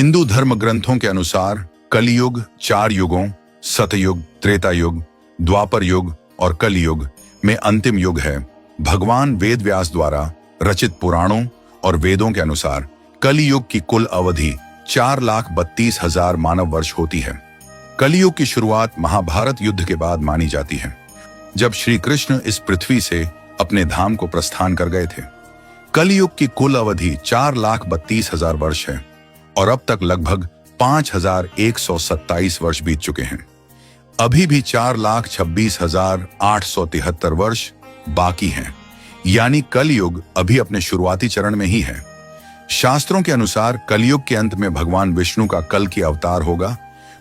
हिंदू धर्म ग्रंथों के अनुसार कलियुग 4 युगों सतयुग, त्रेता युग, द्वापर युग और कलयुग में अंतिम युग है। भगवान वेद व्यास द्वारा रचित पुराणों और वेदों के अनुसार कलियुग की कुल अवधि 4,32,000 मानव वर्ष होती है। कलियुग की शुरुआत महाभारत युद्ध के बाद मानी जाती है, जब श्री कृष्ण इस पृथ्वी से अपने धाम को प्रस्थान कर गए थे। कलियुग की कुल अवधि 4,32,000 वर्ष है और अब तक लगभग 5,127 वर्ष बीत चुके हैं। अभी भी 4,26,873 वर्ष बाकी हैं, यानी कलयुग अभी अपने शुरुआती चरण में ही है। शास्त्रों के अनुसार कलयुग के अंत में भगवान विष्णु का कल की अवतार होगा,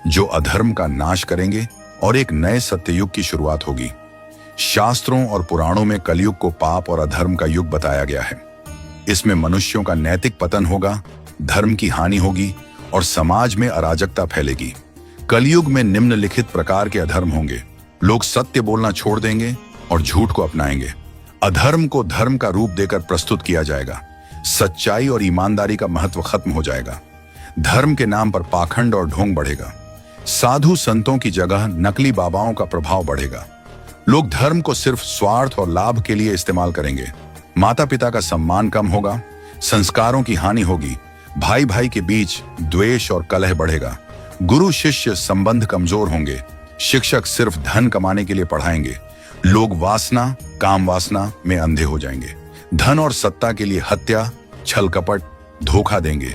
जो अधर्म का नाश करेंगे और एक नए सत्ययुग की शुरुआत होगी। शास्त्रों और पुराणों में कलयुग को पाप और अधर्म का युग बताया गया है। इसमें मनुष्यों का नैतिक पतन होगा, धर्म की हानि होगी और समाज में अराजकता फैलेगी। कलयुग में निम्नलिखित प्रकार के अधर्म होंगे। लोग सत्य बोलना छोड़ देंगे और झूठ को अपनाएंगे। अधर्म को धर्म का रूप देकर प्रस्तुत किया जाएगा। सच्चाई और ईमानदारी का महत्व खत्म हो जाएगा। धर्म के नाम पर पाखंड और ढोंग बढ़ेगा। साधु संतों की जगह नकली बाबाओं का प्रभाव बढ़ेगा। लोग धर्म को सिर्फ स्वार्थ और लाभ के लिए इस्तेमाल करेंगे। माता पिता का सम्मान कम होगा, संस्कारों की हानि होगी, भाई भाई के बीच द्वेष और कलह बढ़ेगा। गुरु शिष्य संबंध कमजोर होंगे। शिक्षक सिर्फ धन कमाने के लिए पढ़ाएंगे। लोग वासना, काम वासना में अंधे हो जाएंगे। धन और सत्ता के लिए हत्या, छल कपट, धोखा देंगे।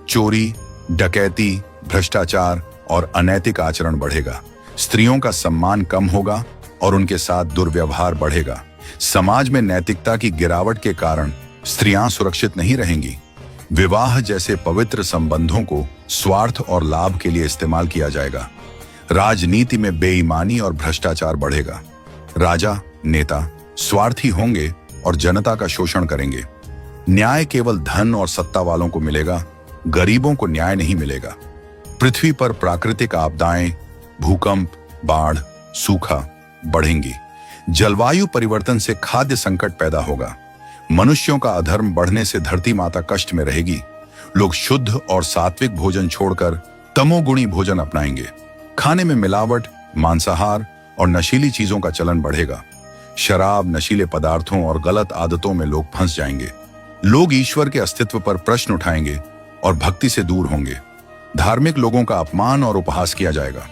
चोरी, डकैती, भ्रष्टाचार और अनैतिक आचरण बढ़ेगा। स्त्रियों का सम्मान कम होगा और उनके साथ दुर्व्यवहार बढ़ेगा। समाज में नैतिकता की गिरावट के कारण स्त्रियां सुरक्षित नहीं रहेंगी। विवाह जैसे पवित्र संबंधों को स्वार्थ और लाभ के लिए इस्तेमाल किया जाएगा। राजनीति में बेईमानी और भ्रष्टाचार बढ़ेगा। राजा, नेता स्वार्थी होंगे और जनता का शोषण करेंगे। न्याय केवल धन और सत्ता वालों को मिलेगा, गरीबों को न्याय नहीं मिलेगा। पृथ्वी पर प्राकृतिक आपदाएं, भूकंप, बाढ़, सूखा बढ़ेंगी। जलवायु परिवर्तन से खाद्य संकट पैदा होगा। मनुष्यों का अधर्म बढ़ने से धरती माता कष्ट में रहेगी। लोग शुद्ध और सात्विक भोजन छोड़कर तमोगुणी भोजन अपनाएंगे। खाने में मिलावट, मांसाहार और नशीली चीजों का चलन बढ़ेगा। शराब, नशीले पदार्थों और गलत आदतों में लोग फंस जाएंगे। लोग ईश्वर के अस्तित्व पर प्रश्न उठाएंगे और भक्ति से दूर होंगे। धार्मिक लोगों का अपमान और उपहास किया जाएगा।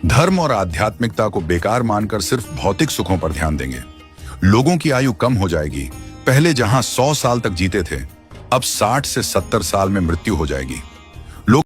धर्म और आध्यात्मिकता को बेकार मानकर सिर्फ भौतिक सुखों पर ध्यान देंगे। लोगों की आयु कम हो जाएगी। पहले जहां 100 साल तक जीते थे, अब 60 से 70 साल में मृत्यु हो जाएगी।